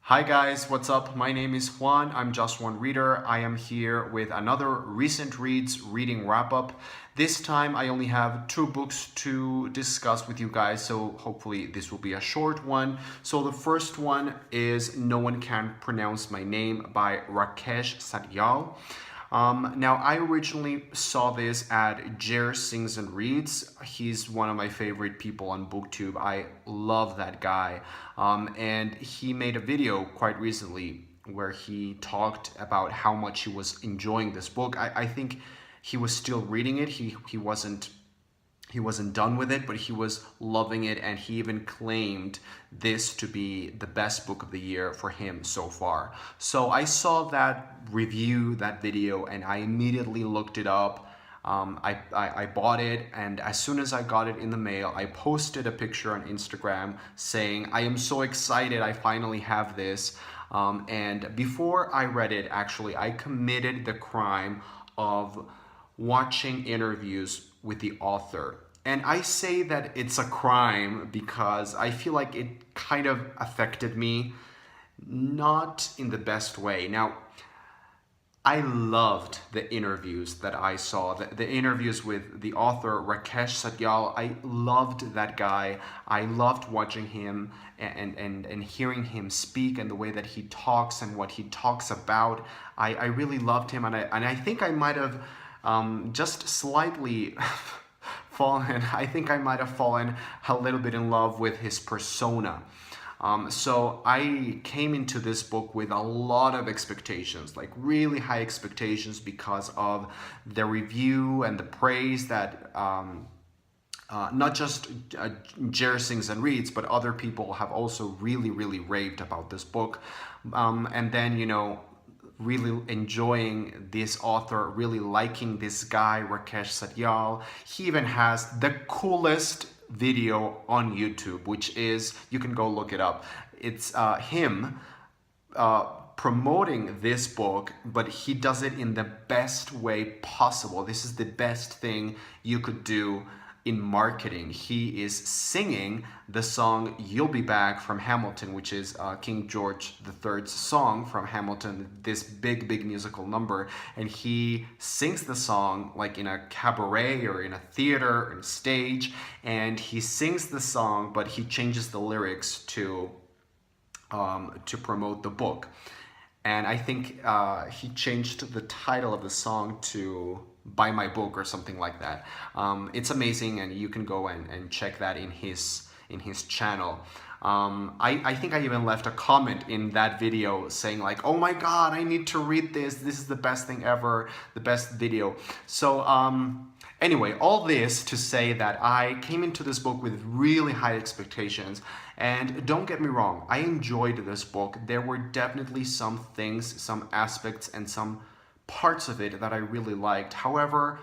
Hi guys, what's up? My name is Juan. I'm just one reader. I am here with another recent reads reading wrap up. This time I only have two books to discuss with you guys, so hopefully this will be a short one. So the first one is No One Can Pronounce My Name by Rakesh Satyal. Now, I originally saw this at Jer Sings and Reads. He's one of my favorite people on BookTube. I love that guy. And he made a video quite recently where he talked about how much he was enjoying this book. I think he was still reading it. He wasn't done with it, but he was loving it, and he even claimed this to be the best book of the year for him so far. So I saw that review, that video, and I immediately looked it up. I bought it, and as soon as I got it in the mail, I posted a picture on Instagram saying, I am so excited, I finally have this. And before I read it, actually, I committed the crime of watching interviews with the author. And I say that it's a crime because I feel like it kind of affected me, not in the best way. Now, I loved the interviews that I saw, the interviews with the author Rakesh Satyal. I loved that guy. I loved watching him and hearing him speak and the way that he talks and what he talks about. I really loved him, and I think I might have just slightly I think I might have fallen a little bit in love with his persona. So I came into this book with a lot of expectations, like really high expectations, because of the review and the praise that not just Jer Sings and Reads, but other people have also really raved about this book. And then, really enjoying this author, really liking this guy, Rakesh Satyal. He even has the coolest video on YouTube, which is, you can go look it up. It's him promoting this book, but he does it in the best way possible. This is the best thing you could do in marketing. He is singing the song You'll Be Back from Hamilton, which is King George III's song from Hamilton, this big musical number. And he sings the song like in a cabaret or in a theater or in a stage, and he sings the song, but he changes the lyrics to promote the book. And I think he changed the title of the song to Buy My Book or something like that. It's amazing, and you can go and check that in his channel. I think I even left a comment in that video saying like, oh my god, I need to read this. This is the best thing ever, the best video. So anyway, all this to say that I came into this book with really high expectations. And don't get me wrong, I enjoyed this book. There were definitely some things, some aspects, and some parts of it that I really liked. However,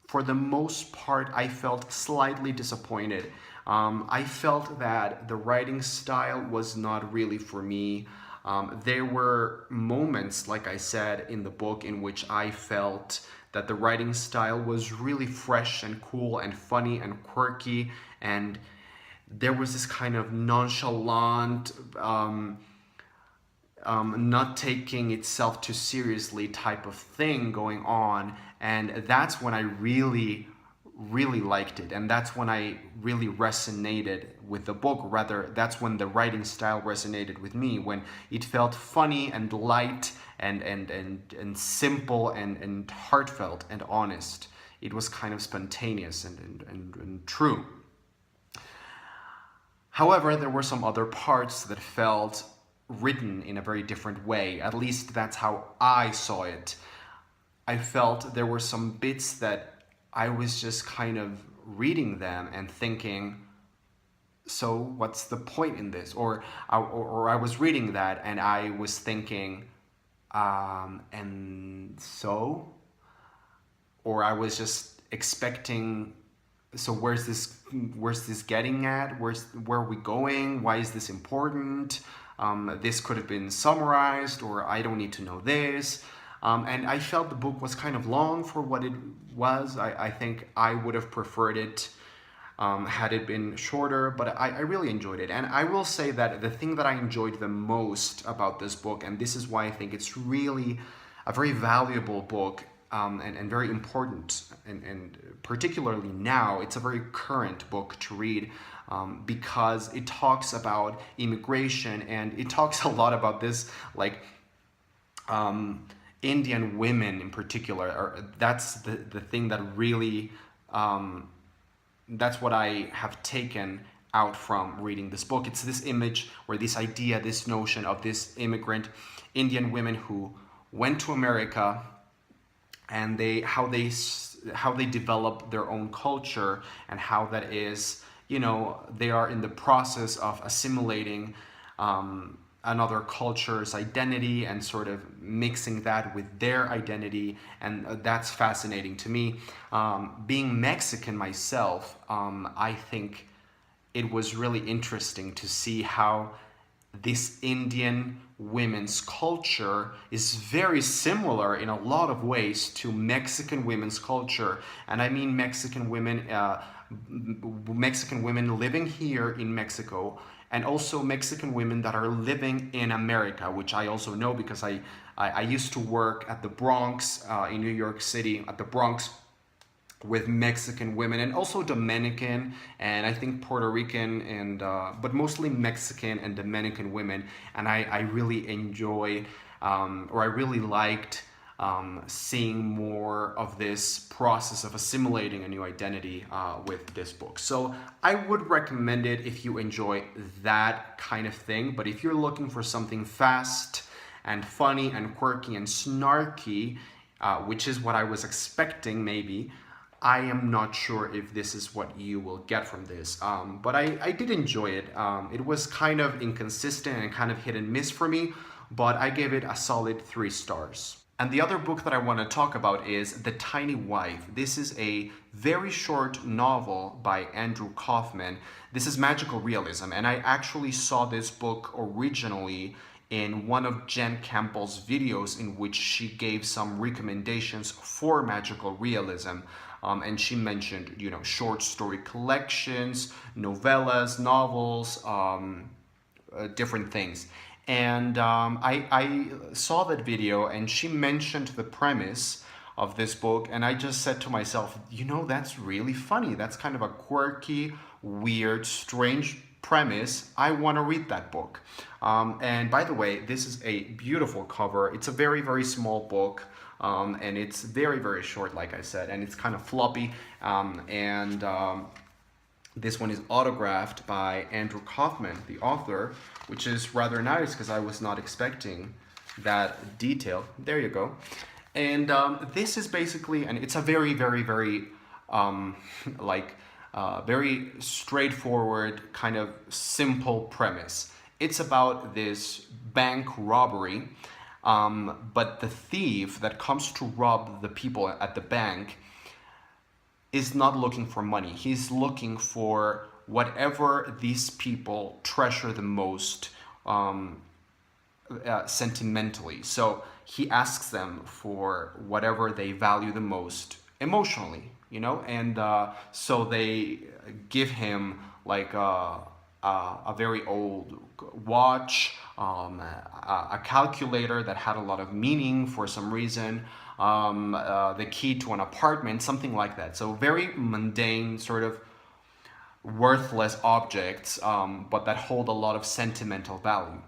for the most part, I felt slightly disappointed. I felt that the writing style was not really for me. There were moments, like I said, in the book in which I felt that the writing style was really fresh and cool and funny and quirky, and there was this kind of nonchalant, not taking itself too seriously type of thing going on. And that's when I really liked it, and that's when I really resonated with the book. Rather, that's when the writing style resonated with me, when it felt funny and light and simple and heartfelt and honest. It was kind of spontaneous and true. However, there were some other parts that felt written in a very different way. At least that's how I saw it. I felt there were some bits that I was just kind of reading them and thinking, so what's the point in this? Or I was reading that and I was thinking, and so? Or I was just expecting, so where's this getting at? Where are we going? Why is this important? This could have been summarized, or I don't need to know this. And I felt the book was kind of long for what it was. I think I would have preferred it had it been shorter, but I really enjoyed it. And I will say that the thing that I enjoyed the most about this book, and this is why I think it's really a very valuable book, and very important, and particularly now, it's a very current book to read, because it talks about immigration, and it talks a lot about this, like, Indian women in particular. That's the thing that really, that's what I have taken out from reading this book. It's this image, or this idea, this notion of this immigrant Indian women who went to America, and how they develop their own culture, and how that is, they are in the process of assimilating another culture's identity, and sort of mixing that with their identity. And that's fascinating to me. Being Mexican myself, I think it was really interesting to see how this Indian women's culture is very similar in a lot of ways to Mexican women's culture. And I mean Mexican women living here in Mexico, and also Mexican women that are living in America, which I also know because I used to work at the Bronx, in New York City, at the Bronx, with Mexican women, and also Dominican, and I think Puerto Rican, and but mostly Mexican and Dominican women. And I really enjoy, or I really liked, seeing more of this process of assimilating a new identity with this book. So I would recommend it if you enjoy that kind of thing. But if you're looking for something fast and funny and quirky and snarky, which is what I was expecting maybe, I am not sure if this is what you will get from this, but I did enjoy it. It was kind of inconsistent and kind of hit and miss for me, but I gave it a solid 3 stars. And the other book that I want to talk about is The Tiny Wife. This is a very short novel by Andrew Kaufman. This is magical realism, and I actually saw this book originally in one of Jen Campbell's videos, in which she gave some recommendations for magical realism. And she mentioned, short story collections, novellas, novels, different things. And I saw that video, and she mentioned the premise of this book, and I just said to myself, that's really funny. That's kind of a quirky, weird, strange premise. I want to read that book. And by the way, this is a beautiful cover. It's a very, very small book. And it's very, very short, like I said, and it's kind of floppy. This one is autographed by Andrew Kaufman, the author, which is rather nice because I was not expecting that detail. There you go. And this is basically, and it's a very, very, very, very straightforward, kind of simple premise. It's about this bank robbery. But the thief that comes to rob the people at the bank is not looking for money. He's looking for whatever these people treasure the most, sentimentally. So he asks them for whatever they value the most emotionally, and so they give him like a very old watch, a calculator that had a lot of meaning for some reason, the key to an apartment, something like that. So very mundane, sort of worthless objects, but that hold a lot of sentimental value.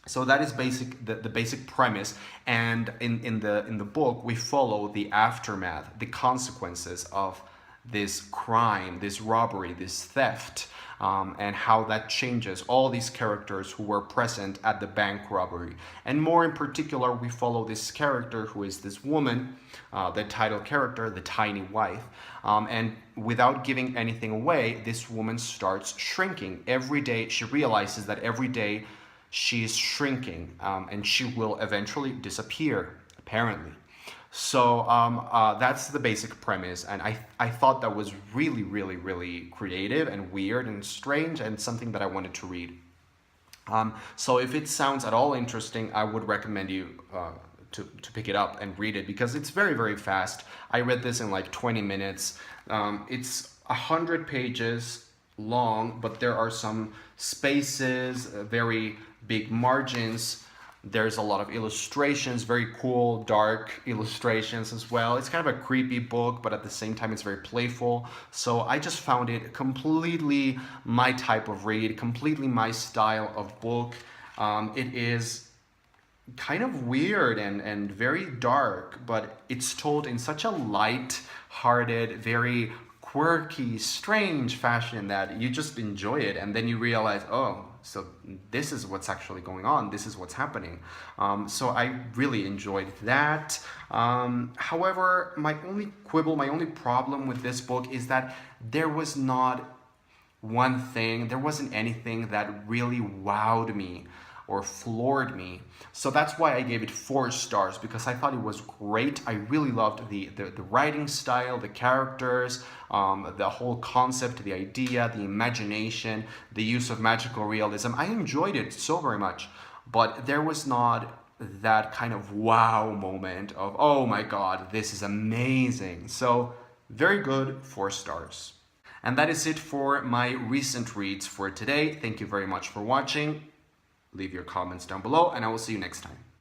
So that is the basic premise, and in the book we follow the aftermath, the consequences of this crime, this robbery, this theft, and how that changes all these characters who were present at the bank robbery. And more in particular, we follow this character who is this woman, the title character, the tiny wife. And without giving anything away, this woman starts shrinking. Every day, she realizes that every day she is shrinking, and she will eventually disappear, apparently. So that's the basic premise, and I thought that was really, really, really creative and weird and strange, and something that I wanted to read. So if it sounds at all interesting, I would recommend you to pick it up and read it, because it's very, very fast. I read this in like 20 minutes. It's 100 pages long, but there are some spaces, very big margins. There's a lot of illustrations, very cool, dark illustrations as well. It's kind of a creepy book, but at the same time, it's very playful. So I just found it completely my type of read, completely my style of book. It is kind of weird and very dark, but it's told in such a light-hearted, very quirky, strange fashion that you just enjoy it, and then you realize, oh, so this is what's actually going on. This is what's happening. So I really enjoyed that. However, my only quibble, my only problem with this book is that there was not one thing, there wasn't anything that really wowed me or floored me. So that's why I gave it 4 stars, because I thought it was great. I really loved the writing style, the characters, the whole concept, the idea, the imagination, the use of magical realism. I enjoyed it so very much, but there was not that kind of wow moment of, oh my God, this is amazing. So very good, 4 stars. And that is it for my recent reads for today. Thank you very much for watching. Leave your comments down below, and I will see you next time.